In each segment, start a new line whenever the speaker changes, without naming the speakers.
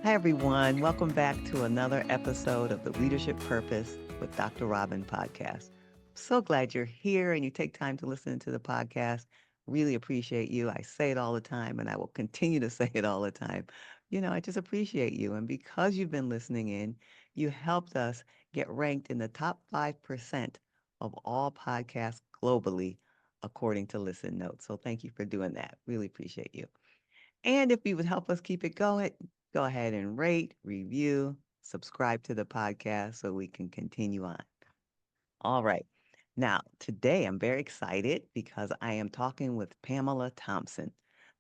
Hi, everyone. Welcome back to another episode of the Leadership Purpose with Dr. Robin podcast. So glad you're here and you take time to listen to the podcast. Really appreciate you. I say it all the time and I will continue to say it all the time. I just appreciate you. And because you've been listening in, you helped us get ranked in the top 5% of all podcasts globally, according to Listen Notes. So thank you for doing that. Really appreciate you. And if you would help us keep it going, go ahead and rate, review, subscribe to the podcast so we can continue on. All right. Now, today I'm very excited because I am talking with Pamela Thompson.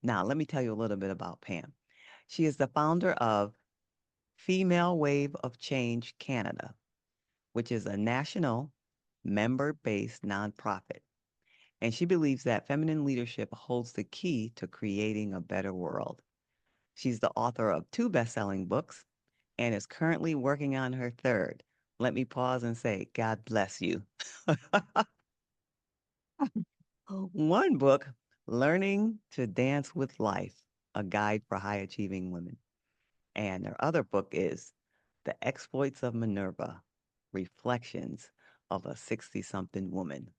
Now, let me tell you a little bit about Pam. She is the founder of Female Wave of Change Canada, which is a national member based nonprofit. And she believes that feminine leadership holds the key to creating a better world. She's the author of two best-selling books and is currently working on her third. Let me pause and say, God bless you. One book, Learning to Dance with Life, a guide for high achieving women. And her other book is The Exploits of Minerva, Reflections of a 60-something woman.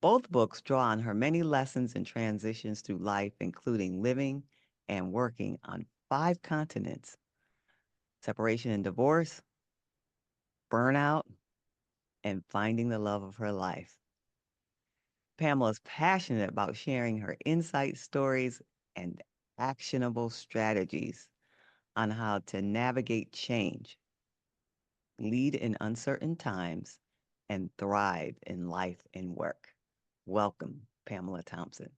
Both books draw on her many lessons and transitions through life, including living and working on 5 continents: separation and divorce, burnout, and finding the love of her life. Pamela is passionate about sharing her insight stories and actionable strategies on how to navigate change, lead in uncertain times, and thrive in life and work. Welcome, Pamela Thompson.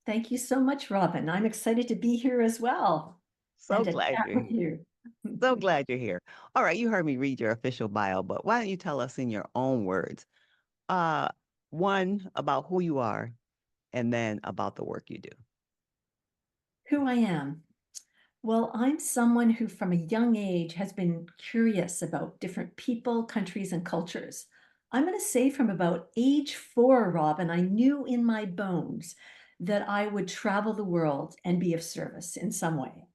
Thank you so much, Robin. I'm excited to be here as well and
So
to
glad
chat
you're
with
here.
you.
So glad you're here. All right, you heard me read your official bio, but why don't you tell us in your own words, uh, one, about who you are, and then about the work you do.
Who I am. Well, I'm someone who from a young age has been curious about different people, countries, and cultures. I'm going to say from about age 4, Robin, I knew in my bones that I would travel the world and be of service in some way.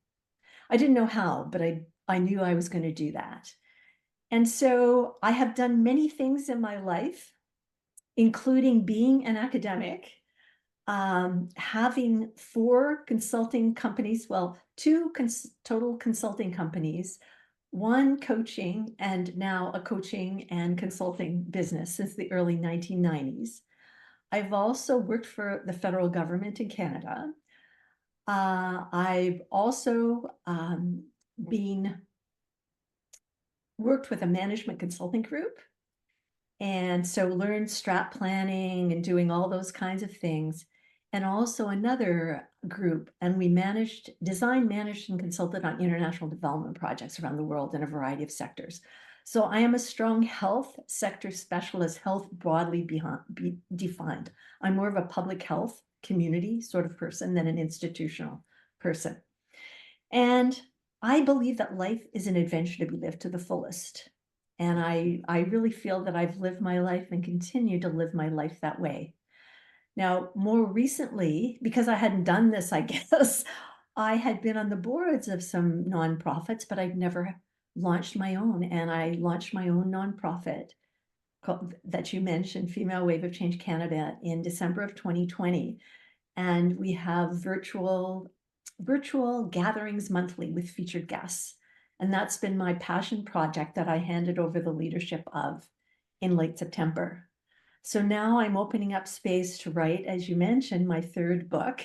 I didn't know how, but I knew I was going to do that. And so I have done many things in my life, including being an academic, having 4 consulting companies, well, two total consulting companies, one coaching, and now a coaching and consulting business since the early 1990s. I've also worked for the federal government in Canada. I've also been worked with a management consulting group, and so learned strat planning and doing all those kinds of things. And also another group, and we designed, managed, and consulted on international development projects around the world in a variety of sectors. So I am a strong health sector specialist, health broadly defined. I'm more of a public health community sort of person than an institutional person. And I believe that life is an adventure to be lived to the fullest. And I really feel that I've lived my life and continue to live my life that way. Now, more recently, because I hadn't done this, I guess, I had been on the boards of some nonprofits, but I'd never launched my own. And I launched my own nonprofit that you mentioned, Female Wave of Change Canada, in December of 2020. And we have virtual gatherings monthly with featured guests. And that's been my passion project that I handed over the leadership of in late September. So now I'm opening up space to write, as you mentioned, my third book.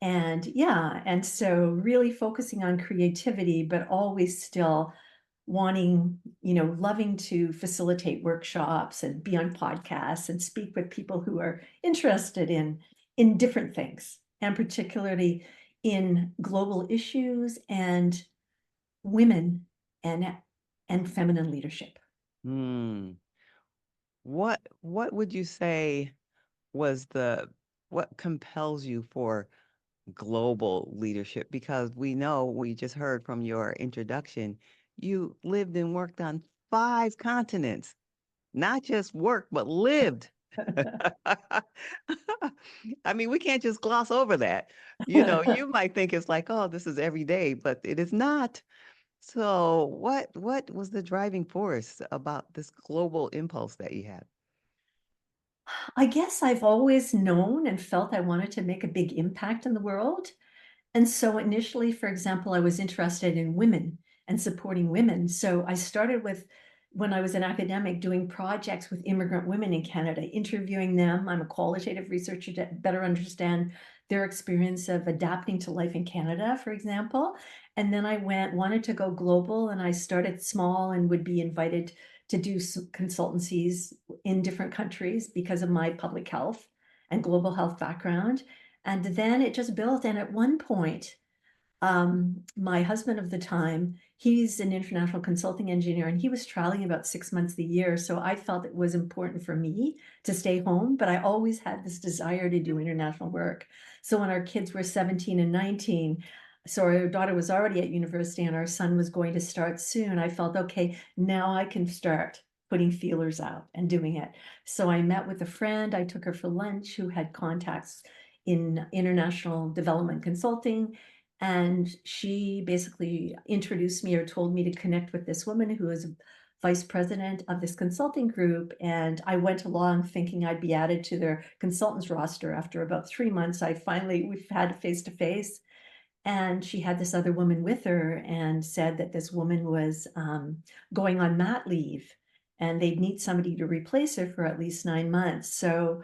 And yeah, and so really focusing on creativity, but always still wanting, loving to facilitate workshops and be on podcasts and speak with people who are interested in different things, and particularly in global issues and women and and feminine leadership.
Hmm. What would you say was what compels you for global leadership? Because we know, we just heard from your introduction, you lived and worked on 5 continents, not just worked, but lived. I mean, we can't just gloss over that. You might think it's like, oh, this is every day, but it is not. So, what was the driving force about this global impulse that you had?
I guess I've always known and felt I wanted to make a big impact in the world. And so initially, for example, I was interested in women and supporting women. So I started with, when I was an academic, doing projects with immigrant women in Canada, interviewing them. I'm a qualitative researcher to better understand their experience of adapting to life in Canada, for example. And then I wanted to go global, and I started small and would be invited to do some consultancies in different countries because of my public health and global health background. And then it just built. And at one point, my husband of the time, he's an international consulting engineer, and he was traveling about 6 months a year. So I felt it was important for me to stay home, but I always had this desire to do international work. So when our kids were 17 and 19, so our daughter was already at university and our son was going to start soon, I felt, okay, now I can start putting feelers out and doing it. So I met with a friend, I took her for lunch, who had contacts in international development consulting. And she basically introduced me or told me to connect with this woman who is vice president of this consulting group. And I went along thinking I'd be added to their consultants roster. After about 3 months, we've had face to face. And she had this other woman with her and said that this woman was going on mat leave and they'd need somebody to replace her for at least 9 months. So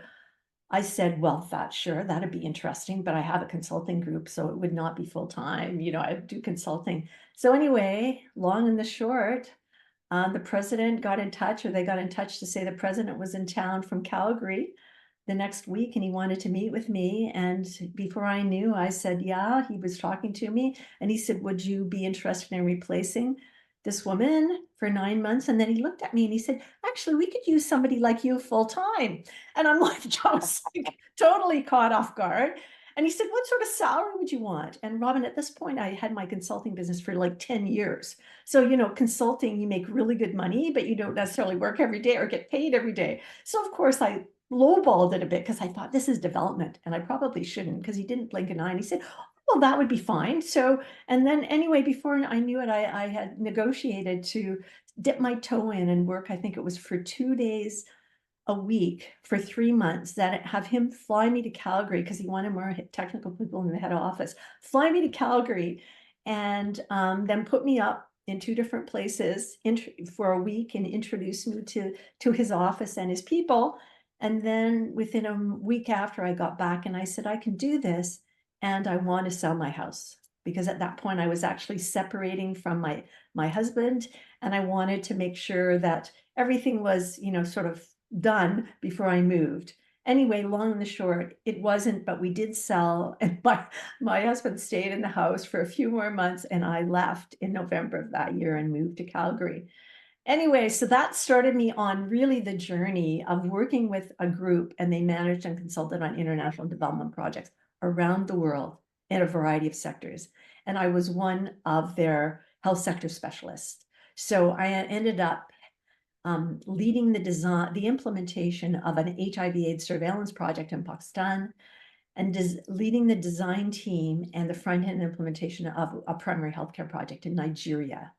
I said, well, sure, that'd be interesting, but I have a consulting group, so it would not be full time. I do consulting. So anyway, long and the short, the president got in touch, or they got in touch to say the president was in town from Calgary the next week and he wanted to meet with me. And before I knew, I said, yeah, he was talking to me. And he said, would you be interested in replacing this woman for 9 months? And then he looked at me and he said, actually, we could use somebody like you full time. And I'm like, I was like totally caught off guard. And he said, what sort of salary would you want? And Robin, at this point, I had my consulting business for like 10 years. So, consulting, you make really good money, but you don't necessarily work every day or get paid every day. So, of course, I lowballed it a bit because I thought this is development and I probably shouldn't, because he didn't blink an eye and he said, well, that would be fine. So, and then anyway, before I knew it, I had negotiated to dip my toe in and work. I think it was for 2 days a week for 3 months, that have him fly me to Calgary because he wanted more technical people in the head office, fly me to Calgary and then put me up in two different places for a week and introduce me to his office and his people. And then within a week after, I got back and I said, I can do this and I want to sell my house. Because at that point I was actually separating from my husband, and I wanted to make sure that everything was, sort of done before I moved. Anyway, long and the short, it wasn't, but we did sell. And my husband stayed in the house for a few more months, and I left in November of that year and moved to Calgary. Anyway, so that started me on really the journey of working with a group, and they managed and consulted on international development projects around the world in a variety of sectors. And I was one of their health sector specialists. So I ended up leading the implementation of an HIV/AIDS surveillance project in Pakistan, and leading the design team and the front-end implementation of a primary healthcare project in Nigeria.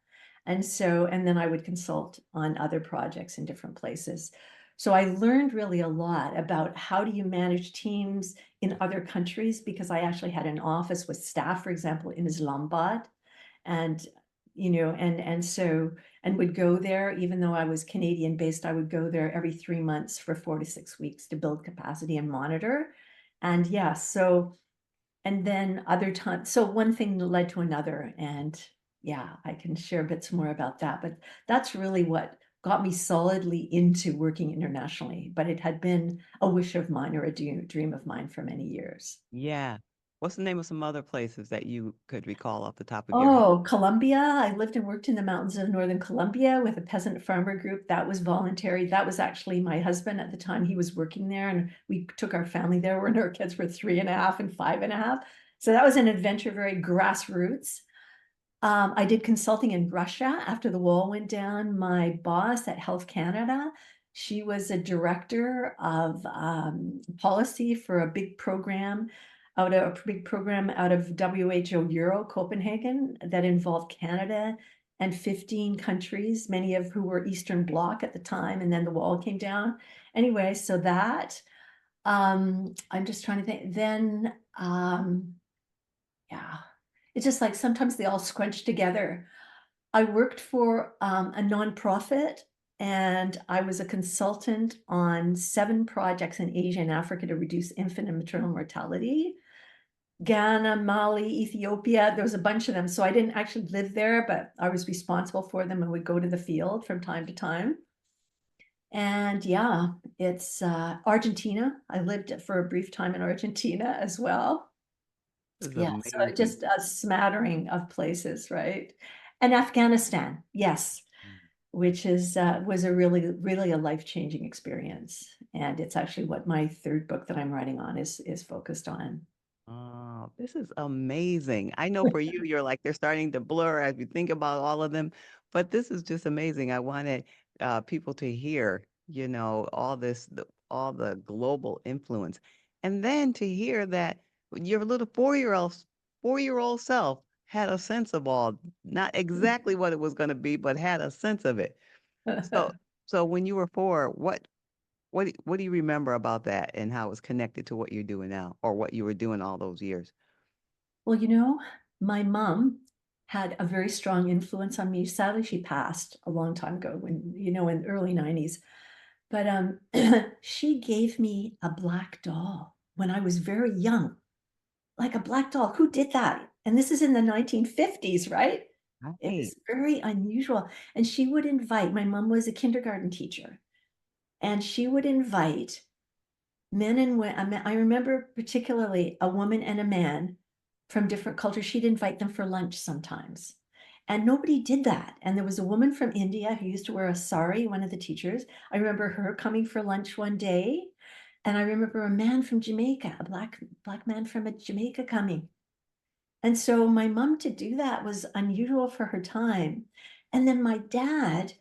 And then I would consult on other projects in different places. So I learned really a lot about how do you manage teams in other countries, because I actually had an office with staff, for example, in Islamabad. And and would go there, even though I was Canadian based, I would go there every 3 months for 4 to 6 weeks to build capacity and monitor. And yeah, so, and then other times, so one thing led to another. And yeah, I can share bits more about that, but that's really what got me solidly into working internationally. But it had been a wish of mine, or a dream of mine, for many years.
Yeah. What's the name of some other places that you could recall off the top of your head?
Oh, Colombia. I lived and worked in the mountains of northern Colombia with a peasant farmer group. That was voluntary. That was actually my husband at the time. He was working there, and we took our family there when our kids were 3.5 and 5.5. So that was an adventure, very grassroots. I did consulting in Russia after the wall went down. My boss at Health Canada, She was a director of policy for a big program out of WHO Euro Copenhagen that involved Canada and 15 countries, many of who were Eastern Bloc at the time, and then the wall came down. Anyway, so that I'm just trying to think. Then yeah, it's just like sometimes they all scrunch together. I worked for a nonprofit and I was a consultant on 7 projects in Asia and Africa to reduce infant and maternal mortality. Ghana, Mali, Ethiopia, there was a bunch of them. So I didn't actually live there, but I was responsible for them and would go to the field from time to time. And yeah, it's Argentina. I lived for a brief time in Argentina as well.
This is
Yeah, so
amazing.
just a smattering of places, right? And Afghanistan, yes, which is was a really a life-changing experience. And it's actually what my third book that I'm writing on is focused on.
Oh, this is amazing. I know for you, you're like, they're starting to blur as you think about all of them, but this is just amazing. I wanted people to hear, all this, all the global influence. And then to hear that your little 4-year-old self had a sense of all, not exactly what it was going to be, but had a sense of it. So, so when you were 4, what do you remember about that and how it's connected to what you're doing now or what you were doing all those years?
Well, my mom had a very strong influence on me. Sadly, she passed a long time ago in the early 90s. But she gave me a black doll when I was very young, like a black doll. Who did that? And this is in the 1950s, right? It
Right.
was very unusual. And she would invite, my mom was a kindergarten teacher, and she would invite men and women. I remember particularly a woman and a man from different cultures. She'd invite them for lunch sometimes. And nobody did that. And there was a woman from India who used to wear a sari, one of the teachers. I remember her coming for lunch one day. And I remember a man from Jamaica, a black man from Jamaica coming. And so my mom to do that was unusual for her time. And then my dad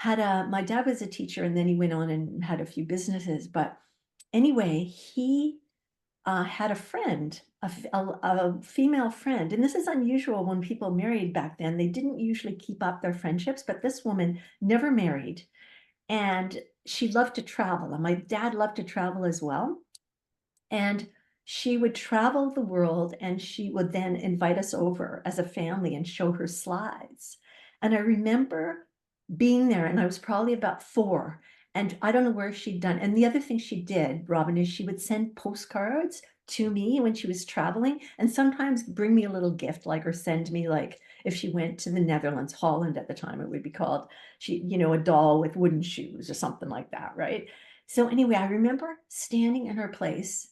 was a teacher and then he went on and had a few businesses. But anyway, he had a friend, a female friend. And this is unusual when people married back then. They didn't usually keep up their friendships, but this woman never married. And she loved to travel. And my dad loved to travel as well. And she would travel the world and she would then invite us over as a family and show her slides. And I remember being there, and I was probably about 4. And I don't know where she'd done. And the other thing she did, Robin, is she would send postcards to me when she was traveling and sometimes bring me a little gift, like, or send me, like, if she went to the Netherlands, Holland at the time, it would be called, a doll with wooden shoes or something like that, right? So anyway, I remember standing in her place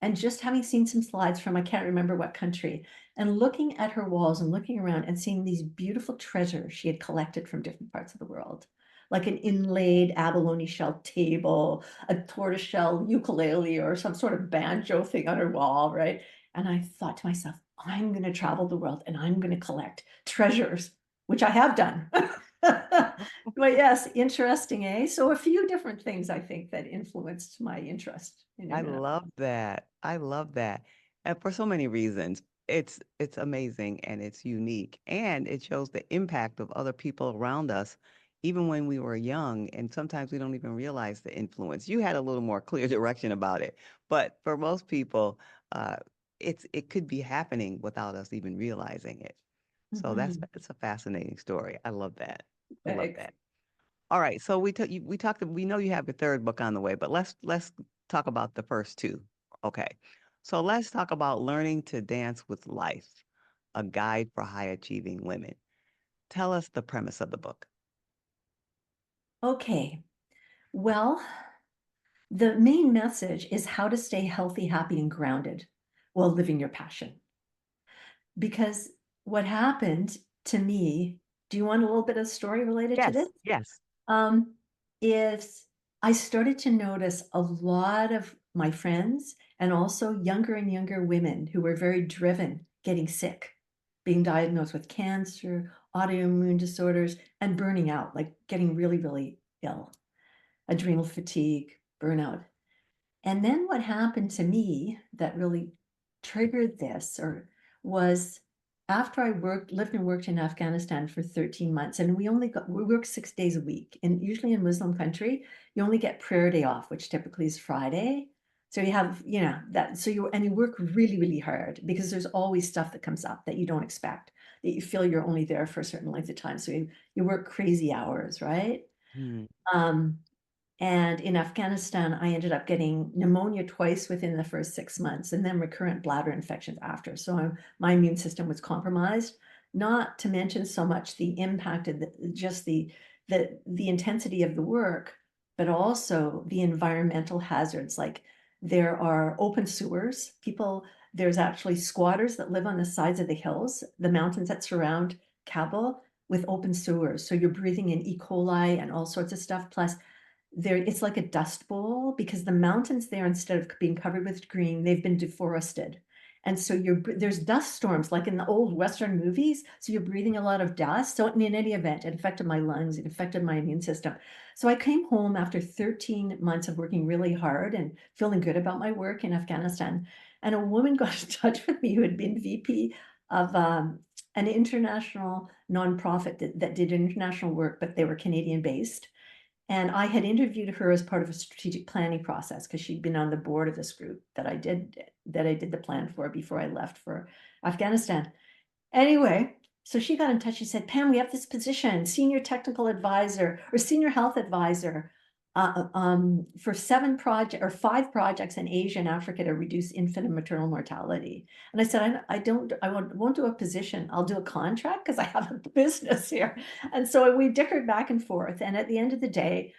and just having seen some slides from I can't remember what country, and looking at her walls and looking around and seeing these beautiful treasures she had collected from different parts of the world, like an inlaid abalone shell table, a tortoiseshell ukulele, or some sort of banjo thing on her wall, right? And I thought to myself, I'm going to travel the world and I'm going to collect treasures, which I have done. But yes, interesting, eh? So a few different things I think that influenced my interest in
I
international.
love that. I love that. And for so many reasons. It's amazing and it's unique and it shows the impact of other people around us even when we were young and sometimes we don't even realize the influence. You had a little more clear direction about it, but for most people uh it could be happening without us even realizing it. So
Mhm.
it's a fascinating story. I love that. I love
Thanks.
that. All right, so we talked we know you have your third book on the way, but let's talk about the first two. Okay. So let's talk about Learning to Dance with Life, a guide for high achieving women. Tell us the premise of the book.
Okay. Well, the main message is how to stay healthy, happy, and grounded while living your passion. Because what happened to me, do you want a little bit of story related to this?
Yes, yes.
Um, is I started to notice a lot of my friends and also younger and younger women who were very driven getting sick, being diagnosed with cancer, autoimmune disorders, and burning out, like getting really, really ill. adrenal fatigue, burnout. And then what happened to me that really triggered this was after I lived and worked in Afghanistan for 13 months, and we worked 6 days a week. And usually in Muslim country, you only get prayer day off, which typically is Friday. So you have, that, so you work really, really hard because there's always stuff that comes up that you don't expect, that you feel you're only there for a certain length of time. So you work crazy hours, right?
Mm.
Um, and in Afghanistan, I ended up getting pneumonia twice within the first 6 months and then recurrent bladder infections after. So my immune system was compromised, not to mention so much the impact of just the intensity of the work, but also the environmental hazards. Like there are open sewers. There's actually squatters that live on the sides of the hills, the mountains that surround Kabul with open sewers. So you're breathing in E. coli and all sorts of stuff. Plus it's like a dust bowl because the mountains there, instead of being covered with green, they've been deforested. And so there's dust storms like in the old Western movies. So you're breathing a lot of dust. So in any event, it affected my lungs, it affected my immune system. So I came home after 13 months of working really hard and feeling good about my work in Afghanistan. And a woman got in touch with me who had been VP of an international nonprofit that did international work, but they were Canadian based. And I had interviewed her as part of a strategic planning process because she'd been on the board of this group that I did the plan for before I left for Afghanistan. Anyway, so she got in touch. She said, Pam, we have this position, senior technical advisor or senior health advisor for 5 projects in Asia and Africa to reduce infant and maternal mortality. And I said, I won't do a position. I'll do a contract because I have a business here. And so we dickered back and forth. And at the end of the day,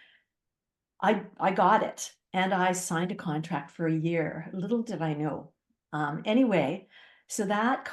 I got it and I signed a contract for a year. Little did I know. Anyway, so that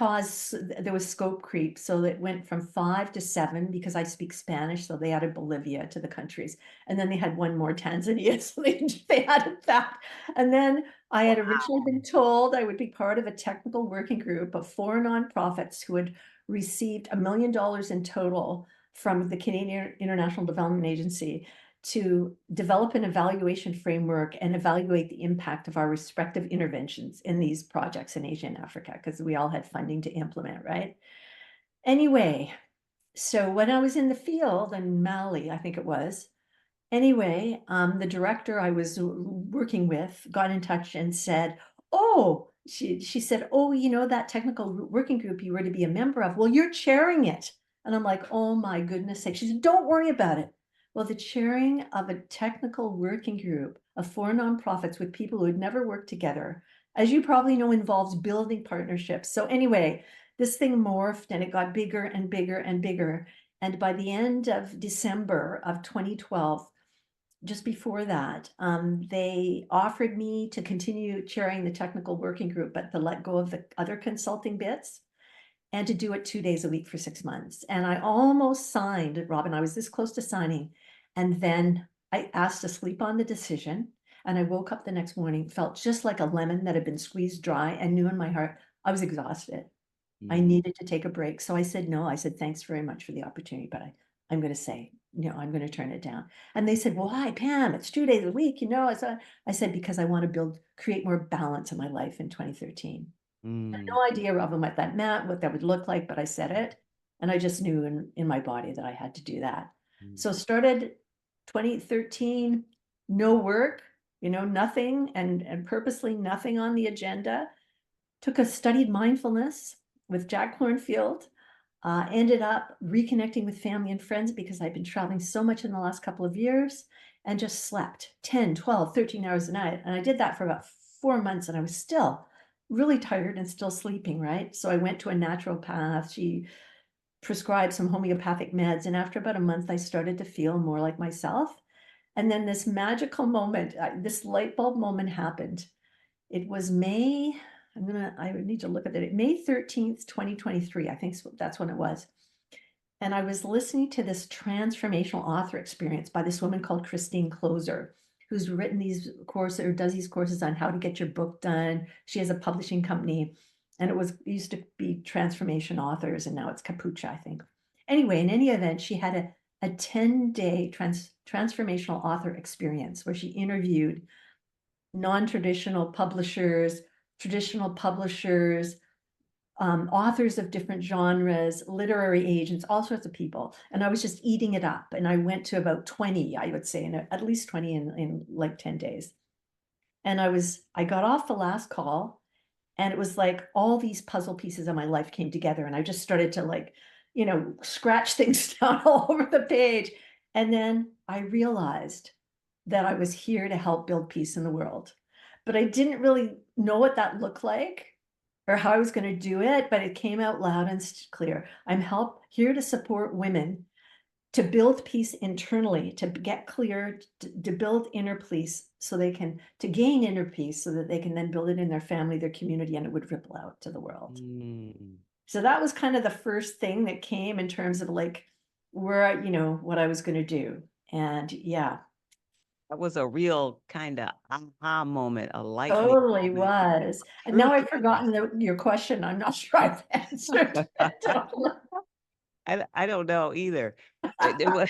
there was scope creep. So it went from 5 to 7 because I speak Spanish. So they added Bolivia to the countries. And then they had one more, Tanzania. So they added that. And then I had originally been told I would be part of a technical working group of 4 nonprofits who had received $1 million in total from the Canadian International Development Agency to develop an evaluation framework and evaluate the impact of our respective interventions in these projects in Asia and Africa, because we all had funding to implement, right? Anyway, so when I was in the field in Mali, I think it was, the director I was working with got in touch and said, oh, she said, oh, that technical working group you were to be a member of, well, you're chairing it. And I'm like, oh my goodness sake. She said, don't worry about it. Well, the chairing of a technical working group of 4 nonprofits with people who had never worked together, as you probably know, involves building partnerships. So anyway, this thing morphed and it got bigger and bigger and bigger. And by the end of December of 2012, just before that, they offered me to continue chairing the technical working group, but to let go of the other consulting bits and to do it 2 days a week for 6 months. And I almost signed, Robin, I was this close to signing. And then I asked to sleep on the decision. And I woke up the next morning, felt just like a lemon that had been squeezed dry, and knew in my heart I was exhausted. I needed to take a break. So I said, no, I said, thanks very much for the opportunity, but I'm going to say, I'm going to turn it down. And they said, well, why, Pam? It's 2 days a week, I said, because I want to create more balance in my life in 2013. I had
Mm.
no idea, Robin, what that meant, what that would look like, but I said it. And I just knew in my body that I had to do that.
Mm.
So started 2013, no work, nothing and purposely nothing on the agenda. Studied mindfulness with Jack Cornfield, ended up reconnecting with family and friends because I'd been traveling so much in the last couple of years and just slept 10, 12, 13 hours a night. And I did that for about 4 months and I was still really tired and still sleeping, right? So I went to a naturopath. She prescribed some homeopathic meds. And after about a month, I started to feel more like myself. And then this magical moment, this light bulb moment happened. It was May, I would need to look at it, May 13th, 2023, I think that's when it was. And I was listening to this transformational author experience by this woman called Christine Closer, who's written these courses or does these courses on how to get your book done. She has a publishing company and it used to be Transformation Authors and now it's Capucha, I think. Anyway, in any event, she had a 10-day transformational author experience where she interviewed non-traditional publishers, traditional publishers, authors of different genres, literary agents, all sorts of people. And I was just eating it up. And I went to about 20, I would say, at least 20 in like 10 days. And I got off the last call, and it was like all these puzzle pieces of my life came together, and I just started to like, scratch things down all over the page. And then I realized that I was here to help build peace in the world. But I didn't really know what that looked like or how I was going to do it, but it came out loud and clear. I'm here to support women to build peace internally, to get clear, to build inner peace so they can, to gain inner peace so that they can then build it in their family, their community, and it would ripple out to the world. So that was kind of the first thing that came in terms of like where, what I was going to do. And yeah,
That was a real kind of aha moment, a lightning
totally
moment.
was. And
True
now I've
journey.
forgotten your question. I'm not sure I've answered it.
I don't know either. It was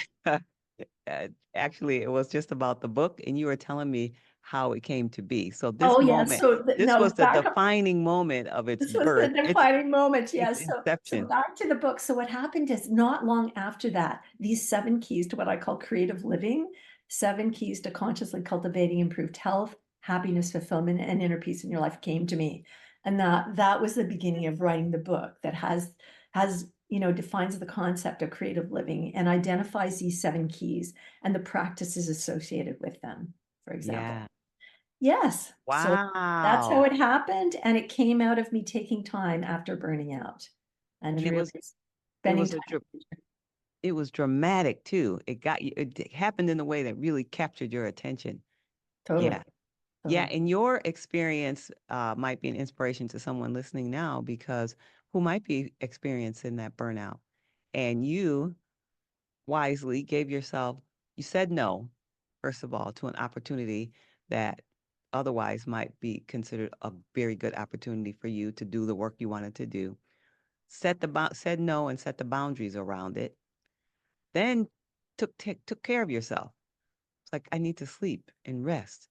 actually it was just about the book, and you were telling me how it came to be. So
Oh yeah, so
this
no,
was the
back up.
defining moment of its
This was the
birth,
defining moment,
its
yes. So
inception.
back to the book. So what happened is not long after that, these 7 keys to what I call creative living, 7 keys to consciously cultivating improved health, happiness, fulfillment, and inner peace in your life came to me. And that was the beginning of writing the book that defines the concept of creative living and identifies these 7 keys and the practices associated with them, for example.
Yeah.
Yes. So that's how
Wow.
it happened. And it came out of me taking time after burning out and
And
really
it
spending
was
time.
it was dramatic too. It got you, it happened in a way that really captured your attention.
Totally.
Yeah. Yeah,
Totally.
and your experience might be an inspiration to someone listening now because who might be experiencing that burnout. And you wisely gave yourself, you said no, first of all, to an opportunity that otherwise might be considered a very good opportunity for you to do the work you wanted to do. Said no and set the boundaries around it. Then took care of yourself. It's like I need to sleep and rest.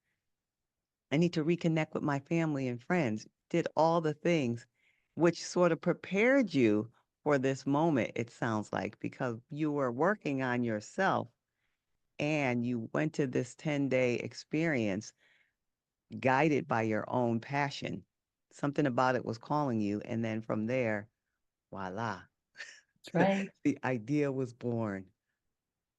I need to reconnect with my family and friends. Did all the things which sort of prepared you for this moment, it sounds like, because you were working on yourself and you went to this 10-day experience guided by your own passion. Something about it was calling you. And then from there, voila,
That's right.
the idea was born.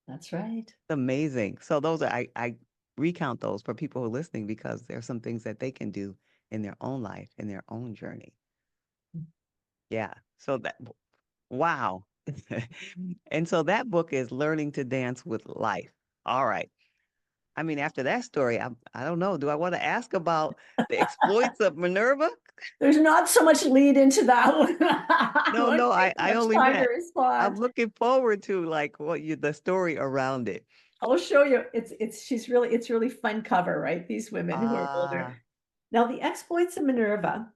That's right.
Amazing. So those are, I recount those for people who are listening because there are some things that they can do in their own life, in their own journey. Yeah. So wow. And so that book is Learning to Dance with Life. All right. I mean, after that story, I don't know. Do I want to ask about the exploits of Minerva?
There's not so much lead into that one. I
No,
won't
no,
take
I
much
only
time to
meant I'm
respond.
looking forward to like the story around it.
I'll show you. It's really fun cover, right? These women who are older.
Ah,
Now, The Exploits of Minerva,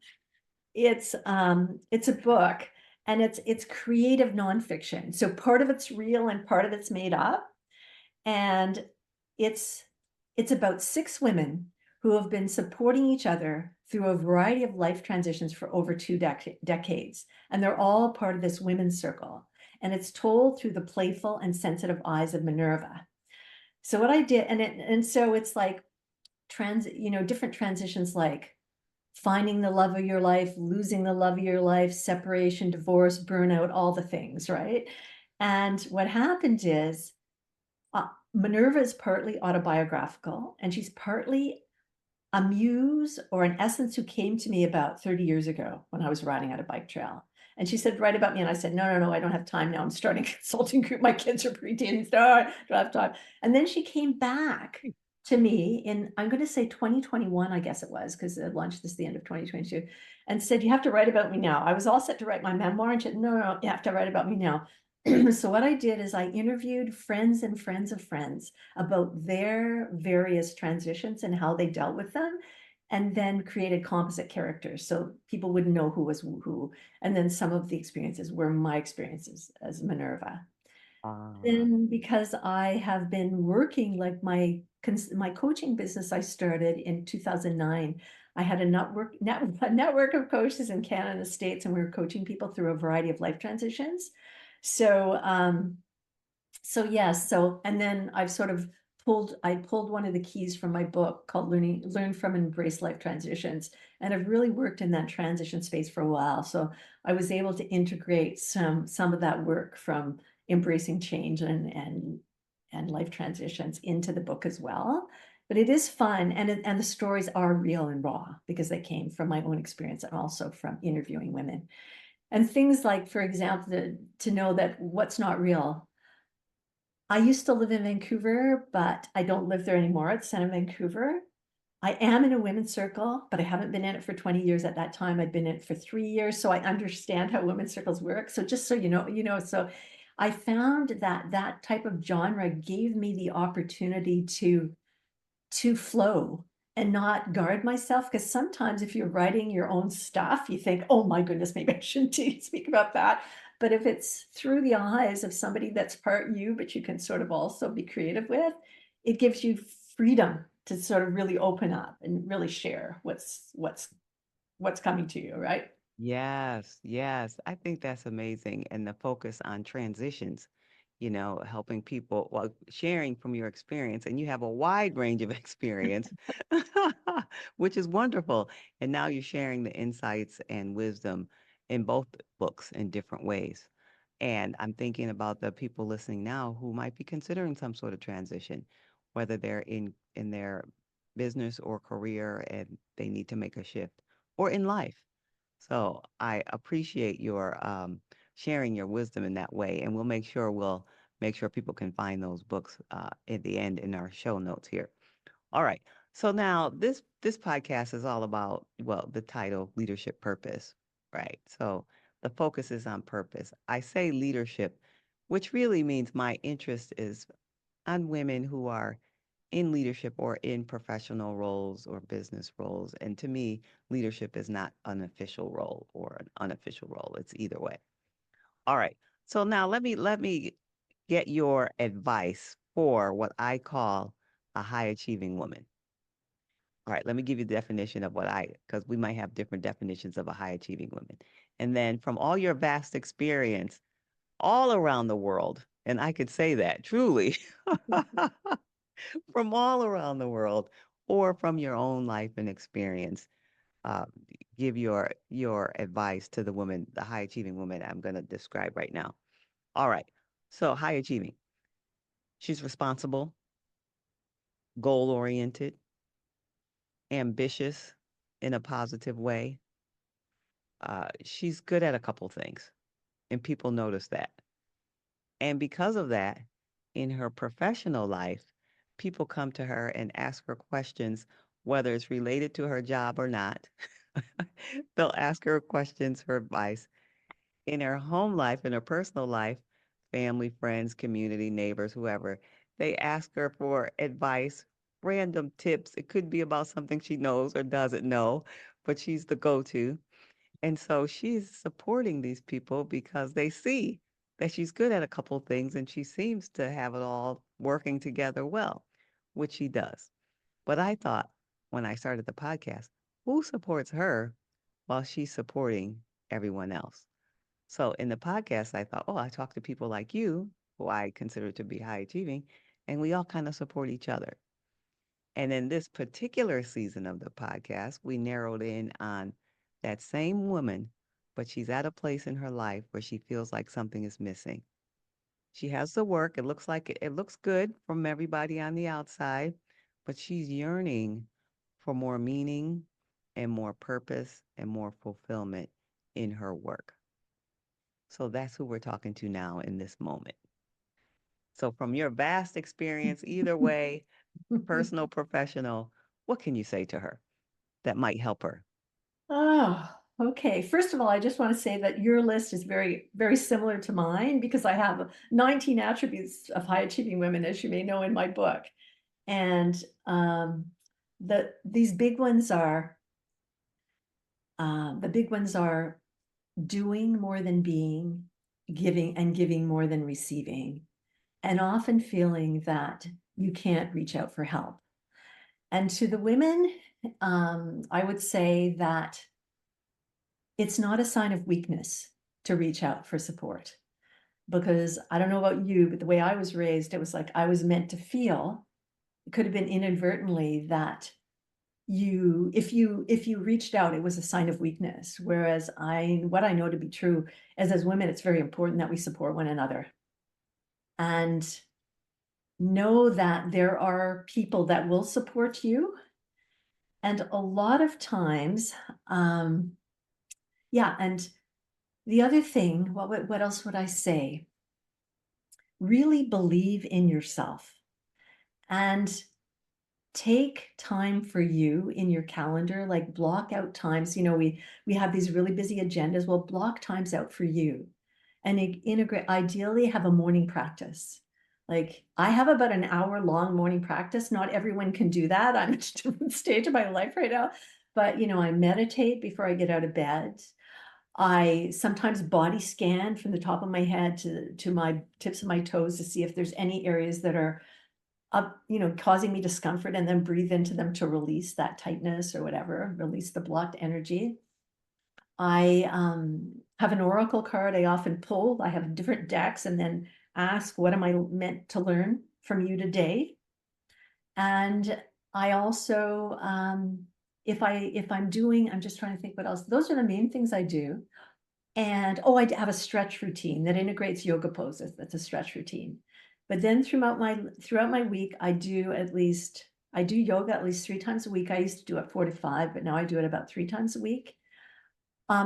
it's a book, and it's creative nonfiction. So part of it's real and part of it's made up. And it's it's about 6 women who have been supporting each other through a variety of life transitions for over 2 decades. And they're all part of this women's circle. And it's told through the playful and sensitive eyes of Minerva. So what I did, and so it's like different transitions, like finding the love of your life, losing the love of your life, separation, divorce, burnout, all the things, right? And what happened is Minerva is partly autobiographical, and she's partly a muse or an essence who came to me about 30 years ago when I was riding on a bike trail. And she said, write about me. And I said, no, I don't have time now. I'm starting a consulting group. My kids are preteens. No, I don't have time. And then she came back to me in, I'm going to say 2021, I guess it was, because I launched this at the end of 2022, and said, you have to write about me now. I was all set to write my memoir, and she said, no, you have to write about me now. So what I did is I interviewed friends and friends of friends about their various transitions and how they dealt with them, and then created composite characters so people wouldn't know who was who. And then some of the experiences were my experiences as Minerva.
Ah,
Then because I have been working like my coaching business I started in 2009. I had a network of coaches in Canada and the States, and we were coaching people through a variety of life transitions. So so yes, so and then I've sort of I pulled one of the keys from my book called Learn from and Embrace Life Transitions. And I've really worked in that transition space for a while. So I was able to integrate some of that work from embracing change and life transitions into the book as well. But it is fun, and the stories are real and raw because they came from my own experience and also from interviewing women. And things like, for example, to know that what's not real. I used to live in Vancouver, but I don't live there anymore at Center Vancouver. I am in a women's circle, but I haven't been in it for 20 years. At that time, I'd been in it for 3 years. So I understand how women's circles work. So just so so I found that that type of genre gave me the opportunity to flow and not guard myself. Because sometimes if you're writing your own stuff, you think, oh my goodness, maybe I shouldn't speak about that. But if it's through the eyes of somebody that's part you, but you can sort of also be creative with, it gives you freedom to sort of really open up and really share what's coming to you, right?
yes, yes. I think that's amazing. And the focus on transitions, helping people, well, sharing from your experience, and you have a wide range of experience, which is wonderful. And now you're sharing the insights and wisdom in both books in different ways. And I'm thinking about the people listening now who might be considering some sort of transition, whether they're in their business or career and they need to make a shift, or in life. So I appreciate your sharing your wisdom in that way, and we'll make sure people can find those books at the end in our show notes here. All right. So now this podcast is all about, well, the title Leadership Purpose, right? So the focus is on purpose. I say leadership, which really means my interest is on women who are in leadership or in professional roles or business roles. And to me, leadership is not an official role or an unofficial role. It's either way. All right. So now let me get your advice for what I call a high achieving woman. All right, let me give you the definition of because we might have different definitions of a high achieving woman. And then from all your vast experience all around the world, and I could say that truly, from all around the world or from your own life and experience, uh, give your advice to the woman, the high achieving woman I'm going to describe right now. All right. So high achieving. She's responsible, goal oriented, ambitious in a positive way. She's good at a couple things, and people notice that. And because of that, in her professional life, people come to her and ask her questions, whether it's related to her job or not. They'll ask her questions for advice. In her home life, in her personal life, family, friends, community, neighbors, whoever, they ask her for advice, random tips. It could be about something she knows or doesn't know, but she's the go-to. And so she's supporting these people because they see that she's good at a couple things and she seems to have it all working together well, which she does. But I thought when I started the podcast, who supports her while she's supporting everyone else? So in the podcast, I thought, oh, I talk to people like you, who I consider to be high achieving, and we all kind of support each other. And in this particular season of the podcast, we narrowed in on that same woman, but she's at a place in her life where she feels like something is missing. She has the work. It looks good from everybody on the outside, but she's yearning for more meaning and more purpose and more fulfillment in her work. So that's who we're talking to now in this moment. So from your vast experience, either way, personal, professional, what can you say to her that might help her?
Oh, okay. First of all, I just want to say that your list is very, very similar to mine because I have 19 attributes of high achieving women, as you may know in my book. And these big ones are the big ones are doing more than being, giving more than receiving. and often feeling that you can't reach out for help. And to the women, I would say that it's not a sign of weakness to reach out for support. Because I don't know about you, but the way I was raised, it was like I was meant to feel. It could have been inadvertently that if you reached out, it was a sign of weakness. Whereas what I know to be true is, as women, it's very important that we support one another and know that there are people that will support you. And a lot of times, yeah. And the other thing, what else would I say? Really believe in yourself and take time for you in your calendar, like block out times. We have these really busy agendas. Well, block times out for you and integrate, ideally have a morning practice. Like I have about an hour long morning practice. Not everyone can do that. I'm at a different stage of my life right now. But I meditate before I get out of bed. I sometimes body scan from the top of my head to my tips of my toes to see if there's any areas that are up, causing me discomfort, and then breathe into them to release that tightness or whatever, release the blocked energy. I have an oracle card I often pull. I have different decks and then ask, what am I meant to learn from you today? And I also, I'm just trying to think what else. Those are the main things I do. And I have a stretch routine that integrates yoga poses. That's a stretch routine. But then throughout my week, I do yoga at least 3 times a week. I used to do it 4 to 5, but now I do it about 3 times a week.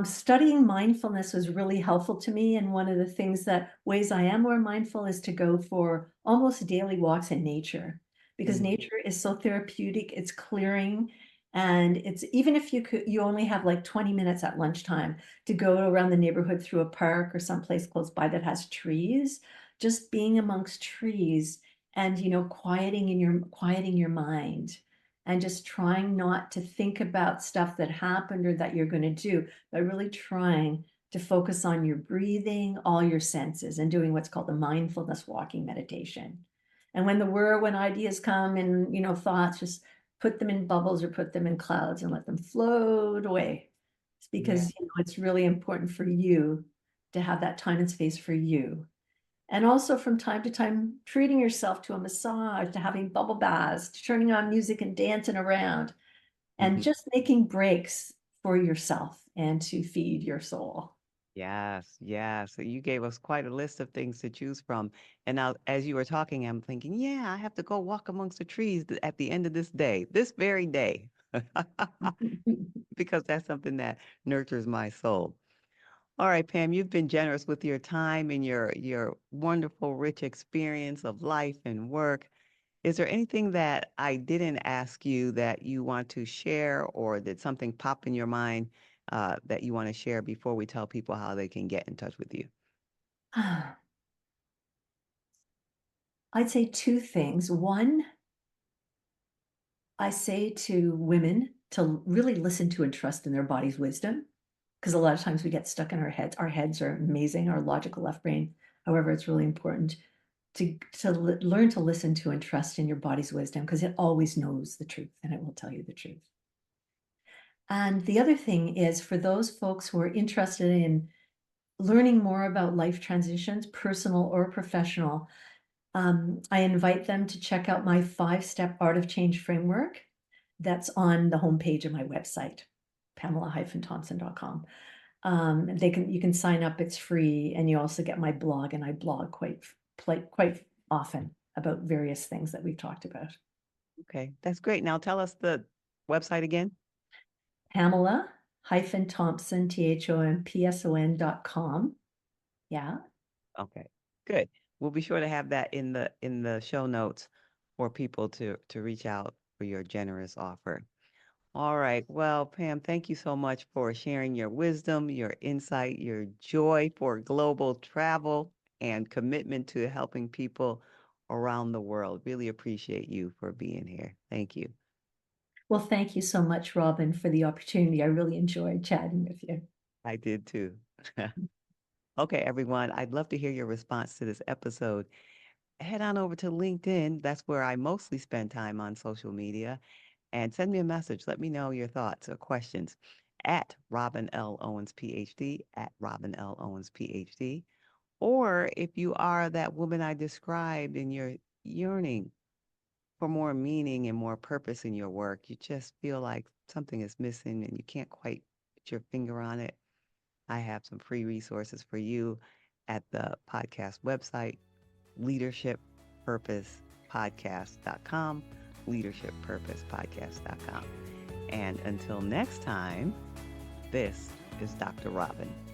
Studying mindfulness was really helpful to me. And one of the ways I am more mindful is to go for almost daily walks in nature, because
Mm.
nature is so therapeutic. It's clearing. And it's, even if you only have like 20 minutes at lunchtime to go around the neighborhood through a park or someplace close by that has trees, just being amongst trees and, quieting your mind and just trying not to think about stuff that happened or that you're going to do, but really trying to focus on your breathing, all your senses, and doing what's called the mindfulness walking meditation. And when ideas come and, thoughts, just put them in bubbles or put them in clouds and let them float away. It's
Yeah.
because, it's really important for you to have that time and space for you. And also from time to time, treating yourself to a massage, to having bubble baths, to turning on music and dancing around, and
Mhm.
just making breaks for yourself and to feed your soul.
Yes, yes. So you gave us quite a list of things to choose from. And now, as you were talking, I'm thinking, yeah, I have to go walk amongst the trees at the end of this day, this very day, because that's something that nurtures my soul. All right, Pam, you've been generous with your time and your wonderful, rich experience of life and work. Is there anything that I didn't ask you that you want to share, or did something pop in your mind that you want to share before we tell people how they can get in touch with you?
I'd say two things. One, I say to women to really listen to and trust in their body's wisdom, because a lot of times we get stuck in our heads. Our heads are amazing, our logical left brain. However, it's really important to learn to listen to and trust in your body's wisdom, because it always knows the truth and it will tell you the truth. And the other thing is, for those folks who are interested in learning more about life transitions, personal or professional, I invite them to check out my 5-step Art of Change framework that's on the homepage of my website, pamela-thompson.com. You can sign up, it's free, and you also get my blog, and I blog quite often about various things that we've talked about.
Okay, that's great. Now tell us the website again.
Pamela-Thompson, THOMPSON.com. Yeah.
Okay, good. We'll be sure to have that in the show notes for people to reach out for your generous offer. All right. Well, Pam, thank you so much for sharing your wisdom, your insight, your joy for global travel, and commitment to helping people around the world. Really appreciate you for being here. Thank you.
Well, thank you so much, Robin, for the opportunity. I really enjoyed chatting with you.
I did too. Okay, everyone, I'd love to hear your response to this episode. head on over to LinkedIn. That's where I mostly spend time on social media. And send me a message. Let me know your thoughts or questions at Robin L. Owens, PhD, at Robin L. Owens, PhD. Or if you are that woman I described and you're yearning for more meaning and more purpose in your work, you just feel like something is missing and you can't quite put your finger on it, I have some free resources for you at the podcast website, leadershippurposepodcast.com, leadershippurposepodcast.com. And until next time, this is Dr. Robin.